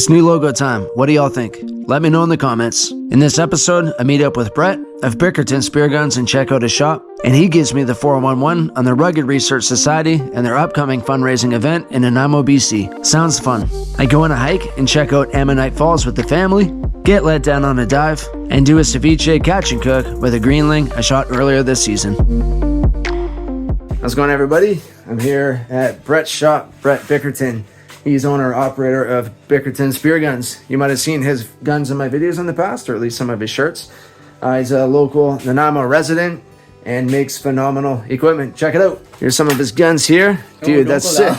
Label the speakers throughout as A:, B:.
A: It's new logo time. What do y'all think? Let me know in the comments. In this episode, I meet up with Brett of Bickerton Spearguns and check out his shop, and he gives me the 411 on the Rugged Research Society and their upcoming fundraising event in Nanaimo, BC. Sounds fun. I go on a hike and check out Ammonite Falls with the family, get let down on a dive, and do a ceviche catch and cook with a Greenling I shot earlier this season. How's it going, everybody? I'm here at Brett's shop, Brett Bickerton. He's owner-operator of Bickerton Spearguns. You might have seen his guns in my videos in the past, or at least some of his shirts. He's a local Nanaimo resident and makes phenomenal equipment. Check it out. Here's some of his guns here. Dude, that's sick.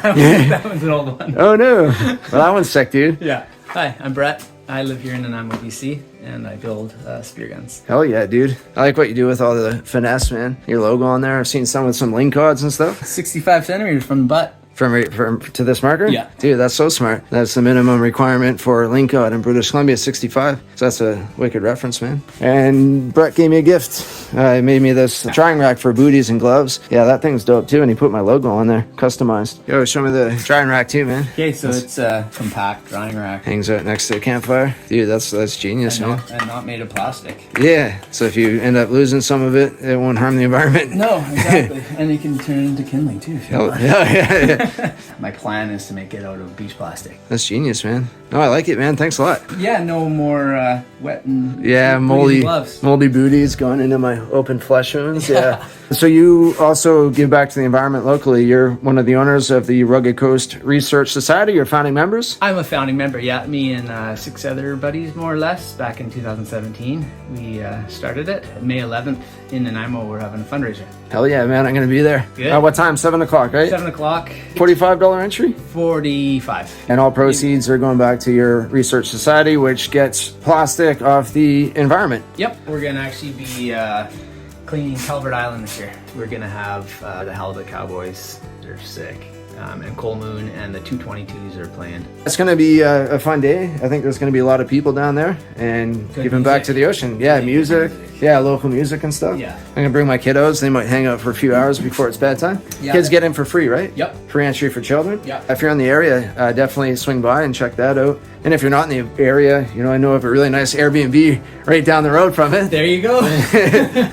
B: That one's an old one.
A: Oh, no. Well, that one's sick, dude.
B: Yeah. Hi, I'm Brett. I live here in Nanaimo, BC, and I build spear guns.
A: Hell yeah, dude. I like what you do with all the finesse, man. Your logo on there. I've seen some with some link cods and stuff.
B: 65 centimeters from the butt.
A: From to this marker?
B: Yeah.
A: Dude, that's so smart. That's the minimum requirement for link code in British Columbia, 65. So that's a wicked reference, man. And Brett gave me a gift. He made me this drying rack for booties and gloves. Yeah, that thing's dope too. And he put my logo on there, customized. Yo, show me the drying rack too, man.
B: Okay, so it's a compact drying rack.
A: Hangs out next to the campfire. Dude, that's genius, man.
B: And not made of plastic.
A: Yeah, so if you end up losing some of it, it won't harm the environment.
B: No, exactly. And you can turn it into kindling too if you want.
A: Yeah.
B: My plan is to make it out of beach plastic.
A: That's genius, man. No, I like it, man. Thanks a lot.
B: Yeah, no more wet and
A: moldy
B: gloves.
A: Moldy booties going into my open flesh wounds. Yeah. So you also give back to the environment locally. You're one of the owners of the Rugged Coast Research Society. You're founding members?
B: I'm a founding member, yeah. Me and 6 other buddies, more or less, back in 2017. We started it. May 11th in Nanaimo, we're having a fundraiser.
A: Hell yeah, man. I'm going to be there.
B: Good.
A: What time? 7 o'clock, right?
B: 7 o'clock.
A: $45 entry?
B: 45.
A: And all proceeds are going back to your research society, which gets plastic off the environment.
B: Yep. We're going to actually be cleaning Calvert Island this year. We're going to have the Halibut Cowboys. They're sick. And Coal Moon and the 222s are playing. It's
A: going to be a fun day. I think there's going to be a lot of people down there and giving back to the ocean. Yeah, music. Yeah, local music and stuff.
B: Yeah.
A: I'm going to bring my kiddos. They might hang out for a few hours before it's bedtime.
B: Yeah.
A: Kids get in for free, right?
B: Yep.
A: Free entry for children.
B: Yep.
A: If you're in the area, definitely swing by and check that out. And if you're not in the area, I know of a really nice Airbnb right down the road from it.
B: There you go.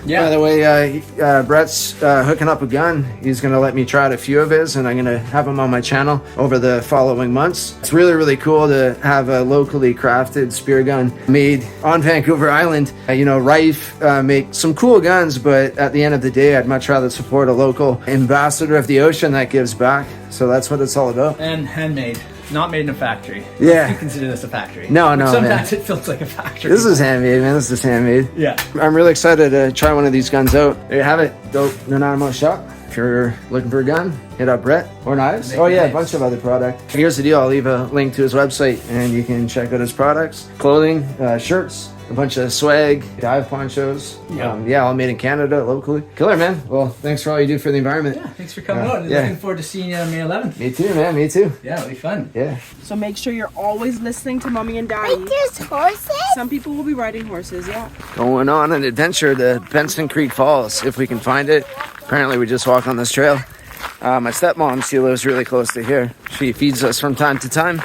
A: Yeah. By the way, Brett's hooking up a gun. He's going to let me try out a few of his, and I'm going to have him on my channel over the following months. It's really, really cool to have a locally crafted spear gun made on Vancouver Island. Rife make some cool guns, but at the end of the day, I'd much rather support a local ambassador of the ocean that gives back. So that's what it's all about.
B: And handmade. Not made in a factory.
A: Yeah.
B: You consider this a factory.
A: No,
B: Sometimes
A: man.
B: It feels like a factory.
A: This is handmade, man. This is handmade.
B: Yeah.
A: I'm really excited to try one of these guns out. There you have it. Dope Nanaimo shop. If you're looking for a gun, hit up Brett or Knives. Oh yeah, a bunch of other products. Here's the deal. I'll leave a link to his website and you can check out his products. Clothing, shirts, a bunch of swag, dive ponchos.
B: Yeah.
A: All made in Canada, locally. Killer, man. Well, thanks for all you do for the environment.
B: Yeah, thanks for coming out. Looking forward to seeing you on May 11th.
A: Me too, man. Me too.
B: Yeah, it'll be fun.
A: Yeah.
C: So make sure you're always listening to Mommy and Daddy.
D: Wait, there's horses?
C: Some people will be riding horses, yeah.
A: Going on an adventure to Benson Creek Falls, if we can find it. Apparently we just walk on this trail. My stepmom, she lives really close to here. She feeds us from time to time.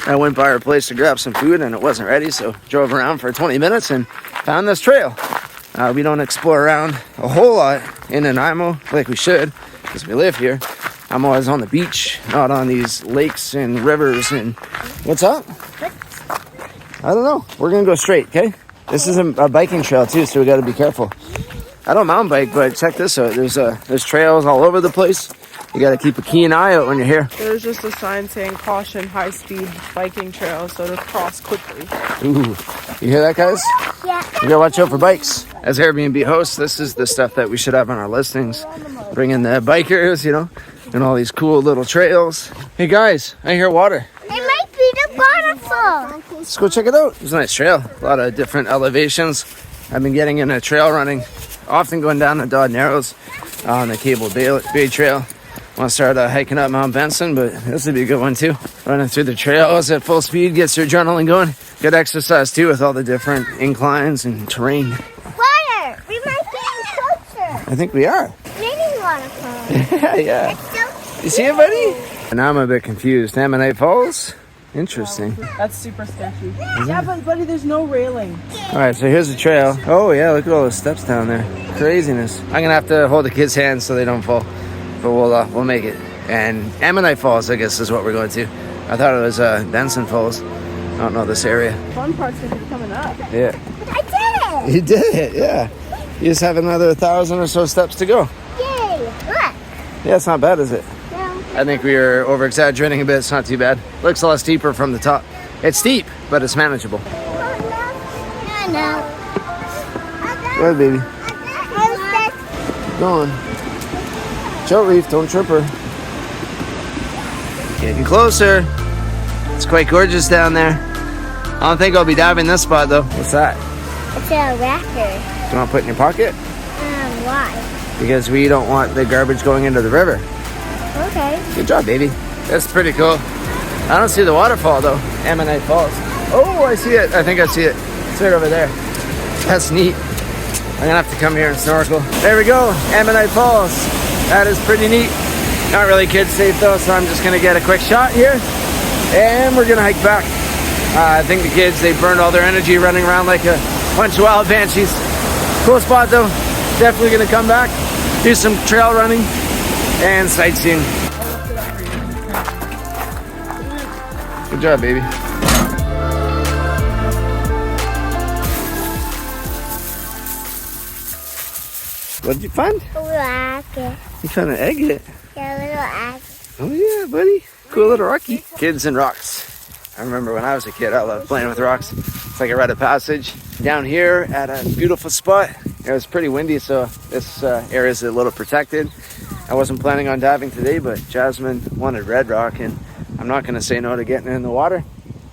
A: I went by her place to grab some food and it wasn't ready, so drove around for 20 minutes and found this trail. We don't explore around a whole lot in Nanaimo like we should, because we live here. I'm always on the beach, not on these lakes and rivers. And what's up? I don't know. We're gonna go straight, okay? This is a biking trail too, so we gotta be careful. I don't mountain bike, but check this out. There's trails all over the place. You gotta keep a keen eye out when you're here.
C: There's just a sign saying caution, high-speed biking trail, so to cross quickly.
A: Ooh, you hear that, guys?
D: Yeah.
A: You gotta watch out for bikes. As Airbnb hosts, this is the stuff that we should have on our listings. Bring in the bikers, and all these cool little trails. Hey guys, I hear water.
D: It might be the waterfall.
A: Let's go check it out. It's a nice trail. A lot of different elevations. I've been getting into trail running, often going down the Dodd Narrows on the Cable Bay Trail. Want to start hiking up Mount Benson, but this would be a good one too. Running through the trails at full speed gets your adrenaline going. Good exercise too with all the different inclines and terrain.
D: Water! We might be closer.
A: I think we are.
D: Maybe waterfall.
A: Yeah. You see it, buddy? And now I'm a bit confused. Ammonite Falls? Interesting.
C: That's super sketchy. Yeah, but buddy, there's no railing.
A: All right, so here's the trail. Oh yeah, look at all those steps down there. Craziness. I'm gonna have to hold the kids' hands so they don't fall, but we'll make it. And Ammonite Falls, I guess, is what we're going to. I thought it was Benson Falls. I don't know this area.
C: Fun part's gonna be coming up.
A: Yeah.
D: I did it!
A: You did it, yeah. You just have another 1,000 or so steps to go.
D: Yay! Look!
A: Yeah, it's not bad, is it?
D: No.
A: I think we were over-exaggerating a bit. It's not too bad. Looks a lot steeper from the top. It's steep, but it's manageable.
D: No.
A: Go ahead, baby. Go on. Choke reef, don't trip her. Getting closer. It's quite gorgeous down there. I don't think I'll be diving this spot, though. What's that?
D: It's a record.
A: Do you want to put it in your pocket?
D: Why?
A: Because we don't want the garbage going into the river.
D: Okay.
A: Good job, baby. That's pretty cool. I don't see the waterfall, though. Ammonite Falls. Oh, I see it. I think I see it. It's right over there. That's neat. I'm gonna have to come here and snorkel. There we go. Ammonite Falls. That is pretty neat. Not really kid safe, though, so I'm just gonna get a quick shot here. And we're gonna hike back. I think the kids, they burned all their energy running around like a bunch of wild banshees. Cool spot, though. Definitely gonna come back, do some trail running and sightseeing. Good job, baby. What did you find?
D: A little agate.
A: You found an agate.
D: Yeah, a little agate.
A: Oh yeah, buddy. Cool little rocky. Kids and rocks. I remember when I was a kid, I loved playing with rocks. It's like a rite of passage. Down here at a beautiful spot. It was pretty windy, so this area is a little protected. I wasn't planning on diving today, but Jasmine wanted red rock, and I'm not going to say no to getting in the water.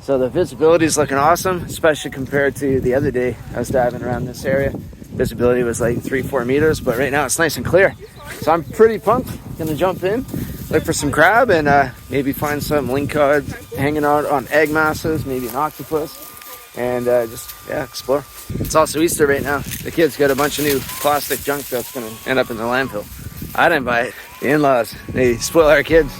A: So the visibility is looking awesome, especially compared to the other day I was diving around this area. Visibility was like 3-4 meters, but right now it's nice and clear. So I'm pretty pumped. Gonna jump in, look for some crab, and maybe find some lingcod hanging out on egg masses, maybe an octopus, and just explore. It's also Easter right now. The kids got a bunch of new plastic junk that's gonna end up in the landfill. I didn't buy it. The in-laws, they spoil our kids.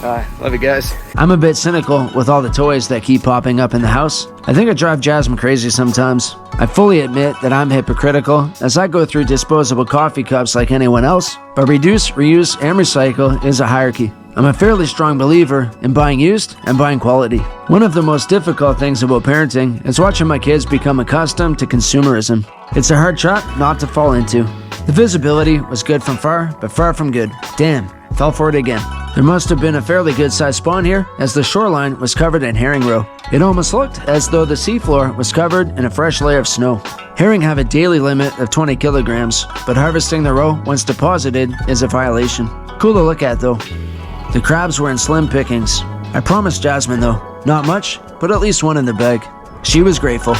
A: Love you guys. I'm a bit cynical with all the toys that keep popping up in the house. I think I drive Jasmine crazy sometimes. I fully admit that I'm hypocritical as I go through disposable coffee cups like anyone else, but reduce, reuse, and recycle is a hierarchy. I'm a fairly strong believer in buying used and buying quality. One of the most difficult things about parenting is watching my kids become accustomed to consumerism. It's a hard trap not to fall into. The visibility was good from far, but far from good. Damn, fell for it again. There must have been a fairly good sized spawn here, as the shoreline was covered in herring roe. It almost looked as though the seafloor was covered in a fresh layer of snow. Herring have a daily limit of 20 kilograms, but harvesting the roe once deposited is a violation. Cool to look at though. The crabs were in slim pickings. I promised Jasmine though, not much, but at least one in the bag. She was grateful.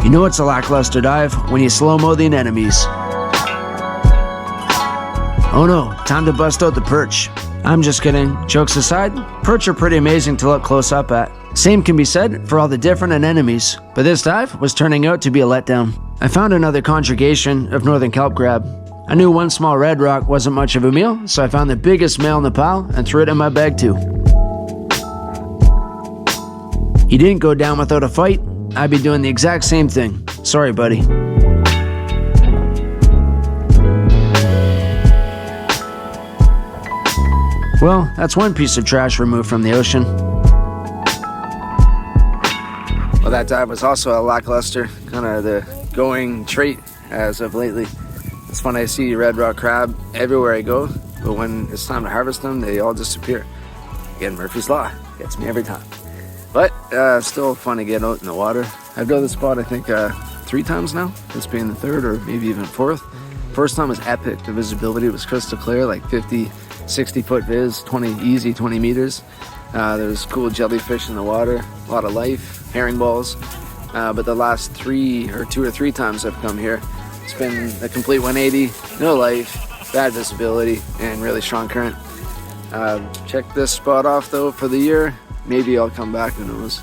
A: You know it's a lackluster dive when you slow-mo the anemones. Oh no, time to bust out the perch. I'm just kidding. Jokes aside, perch are pretty amazing to look close up at. Same can be said for all the different anemones, but this dive was turning out to be a letdown. I found another conjugation of northern kelp crab. I knew one small red rock wasn't much of a meal, so I found the biggest male in the pile and threw it in my bag too. He didn't go down without a fight. I'd be doing the exact same thing. Sorry, buddy. Well, that's one piece of trash removed from the ocean. Well, that dive was also a lackluster, kind of the going trait as of lately. It's fun I see red rock crab everywhere I go, but when it's time to harvest them, they all disappear. Again, Murphy's Law gets me every time. But still fun to get out in the water. I've done this spot I think 3 times now, this being the 3rd or maybe even 4th. First time was epic. The visibility was crystal clear, like 50, 60 foot viz, 20 meters. There's cool jellyfish in the water, a lot of life, herring balls. But the last 2 or 3 times I've come here, it's been a complete 180, no life, bad visibility, and really strong current. Check this spot off though for the year. Maybe I'll come back, who knows.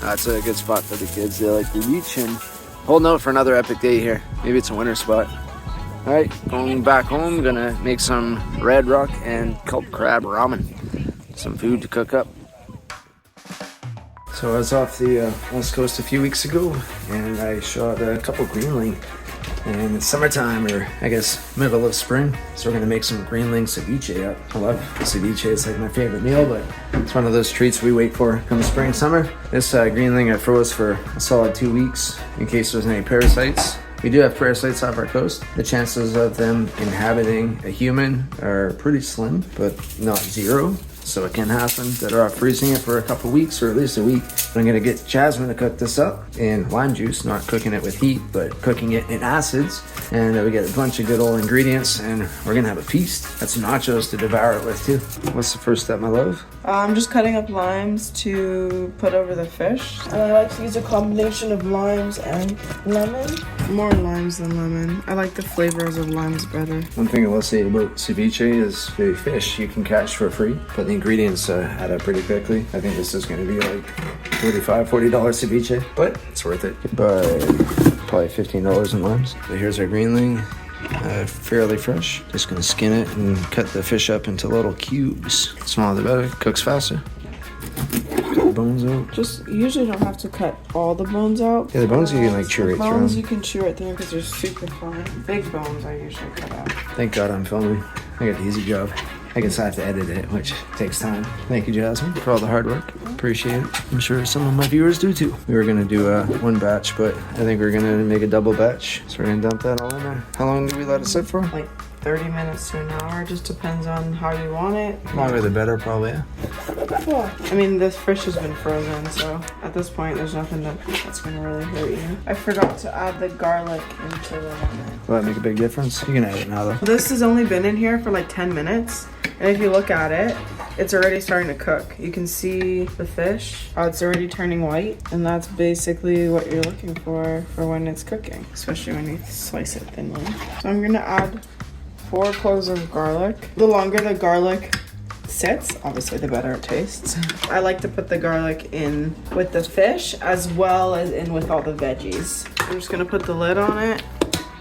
A: It's a good spot for the kids. They like the beach, and holding out for another epic day here. Maybe it's a winter spot. Alright, going back home, gonna make some red rock and kelp crab ramen. Some food to cook up. So I was off the west coast a few weeks ago and I shot a couple greenling. And it's summertime, or I guess middle of spring, so we're gonna make some Greenling Ceviche. I love ceviche, it's like my favorite meal, but it's one of those treats we wait for come spring, summer. This Greenling I froze for a solid 2 weeks in case there's any parasites. We do have parasites off our coast. The chances of them inhabiting a human are pretty slim, but not zero. So it can happen that are off freezing it for a couple weeks or at least a week. I'm gonna get Jasmine to cook this up in lime juice, not cooking it with heat, but cooking it in acids. And we get a bunch of good old ingredients and we're gonna have a feast. That's nachos to devour it with too. What's the first step, my love?
C: I'm just cutting up limes to put over the fish. And I like to use a combination of limes and lemon. More limes than lemon. I like the flavors of limes better.
A: One thing I will say about ceviche is the fish you can catch for free, but the ingredients add up pretty quickly. I think this is going to be like $35, $40 ceviche, but it's worth it. But probably $15 in limes. So here's our greenling, fairly fresh. Just going to skin it and cut the fish up into little cubes. The smaller the better, cooks faster. Cut the bones out.
C: Just usually don't have to cut all the bones out.
A: Yeah, the bones you can like chew right through.
C: Bones you can chew right through because they're super fine. Big bones I usually cut out.
A: Thank God I'm filming. I got the easy job. I guess I have to edit it, which takes time. Thank you, Jasmine, for all the hard work. Appreciate it. I'm sure some of my viewers do too. We were gonna do one batch, but I think we're gonna make a double batch. So we're gonna dump that all in there. How long do we let it sit for?
C: Like 30 minutes to an hour, just depends on how you want it.
A: Longer the better, probably, yeah.
C: Yeah. I mean, this fish has been frozen, so at this point, there's nothing that's gonna really hurt you. I forgot to add the garlic into the lemon.
A: Will that make a big difference? You can add it now, though.
C: This has only been in here for like 10 minutes, and if you look at it, it's already starting to cook. You can see the fish, how it's already turning white, and that's basically what you're looking for when it's cooking, especially when you slice it thinly. So I'm gonna add 4 cloves of garlic. The longer the garlic sits, obviously the better it tastes. I like to put the garlic in with the fish as well as in with all the veggies. I'm just gonna put the lid on it,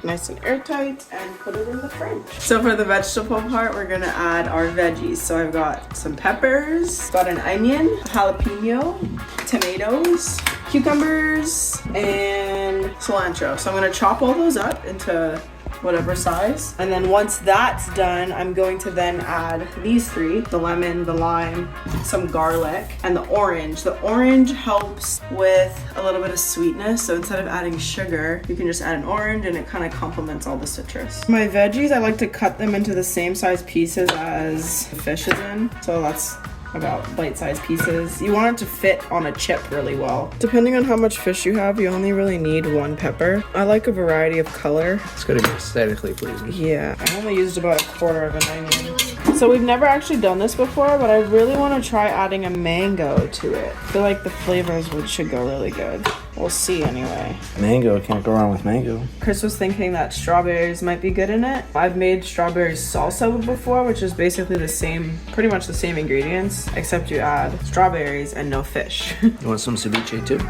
C: nice and airtight, and put it in the fridge. So for the vegetable part, we're gonna add our veggies. So I've got some peppers, got an onion, jalapeno, tomatoes, cucumbers, and cilantro. So I'm gonna chop all those up into whatever size. And then once that's done, I'm going to then add these 3, the lemon, the lime, some garlic, and the orange. The orange helps with a little bit of sweetness. So instead of adding sugar, you can just add an orange and it kind of complements all the citrus. My veggies, I like to cut them into the same size pieces as the fish is in. So that's about bite-sized pieces. You want it to fit on a chip really well. Depending on how much fish you have, you only really need 1 pepper. I like a variety of color.
A: It's gonna be aesthetically pleasing.
C: Yeah, I only used about 1/4 of an onion. So we've never actually done this before, but I really want to try adding a mango to it. I feel like the flavors should go really good. We'll see anyway.
A: Mango, can't go wrong with mango.
C: Chris was thinking that strawberries might be good in it. I've made strawberry salsa before, which is basically the same, pretty much the same ingredients, except you add strawberries and no fish.
A: You want some ceviche too?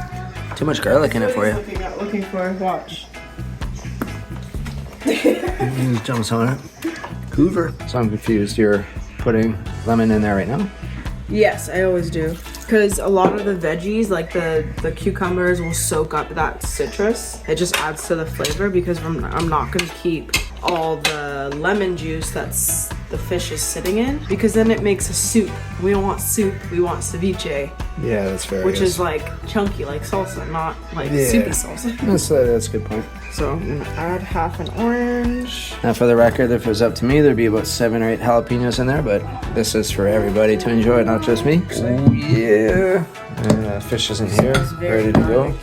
A: Too much garlic in it for you.
C: Looking for, watch.
A: Just jumps on it. Hoover. So I'm confused. You're putting lemon in there right now?
C: Yes, I always do. Because a lot of the veggies, like the cucumbers, will soak up that citrus. It just adds to the flavor because I'm not going to keep all the lemon juice that's the fish is sitting in, because then it makes a soup. We don't want soup, we want ceviche.
A: Yeah, that's fair.
C: Which is like chunky, like salsa, not like soupy salsa.
A: That's a good point.
C: So I'm gonna add half an orange.
A: Now for the record, if it was up to me, there'd be about 7 or 8 jalapenos in there, but this is for everybody to enjoy, not just me. Oh yeah. And fish is in here, ready to go.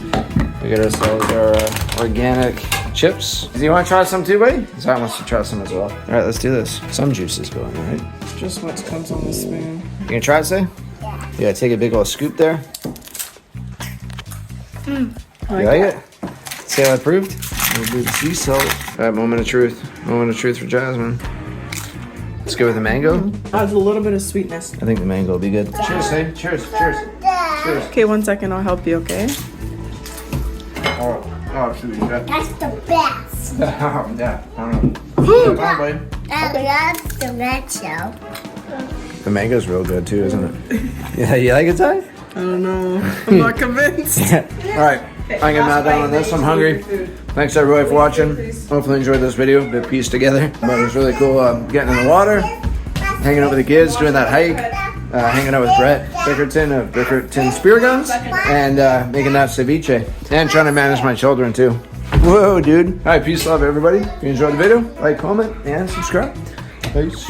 A: We got ourselves our organic chips. Do you want to try some too, buddy? Zach wants to try some as well. All right, let's do this. Some juices going, all right?
C: Just what comes on the spoon.
A: You gonna try it, say? Yeah. Take a big old scoop there. You like it? See how I proved? A little bit of sea salt. All right, moment of truth. Moment of truth for Jasmine. Let's go with the mango.
C: Adds a little bit of sweetness.
A: I think the mango will be good. Cheers, say. Cheers. Cheers. Cheers.
C: Okay, 1 second, I'll help you, okay?
A: Oh, shoot,
D: That's the best.
A: yeah, I don't know. Come on, buddy.
D: I love the red shell.
A: The mango's real good too, isn't it? Yeah, you like it, Ty?
C: I don't know. I'm not convinced.
A: All right, I'm gonna knock down on this. I'm hungry. Thanks everybody for watching. Hopefully you enjoyed this video. Bit pieced together, but it was really cool getting in the water, hanging out with the kids, doing that hike, hanging out with Brett Bickerton of Bickerton Spearguns, and making that ceviche, and trying to manage my children too. Whoa, dude. All right, peace, love, everybody. If you enjoyed the video, like, comment, and subscribe. Peace.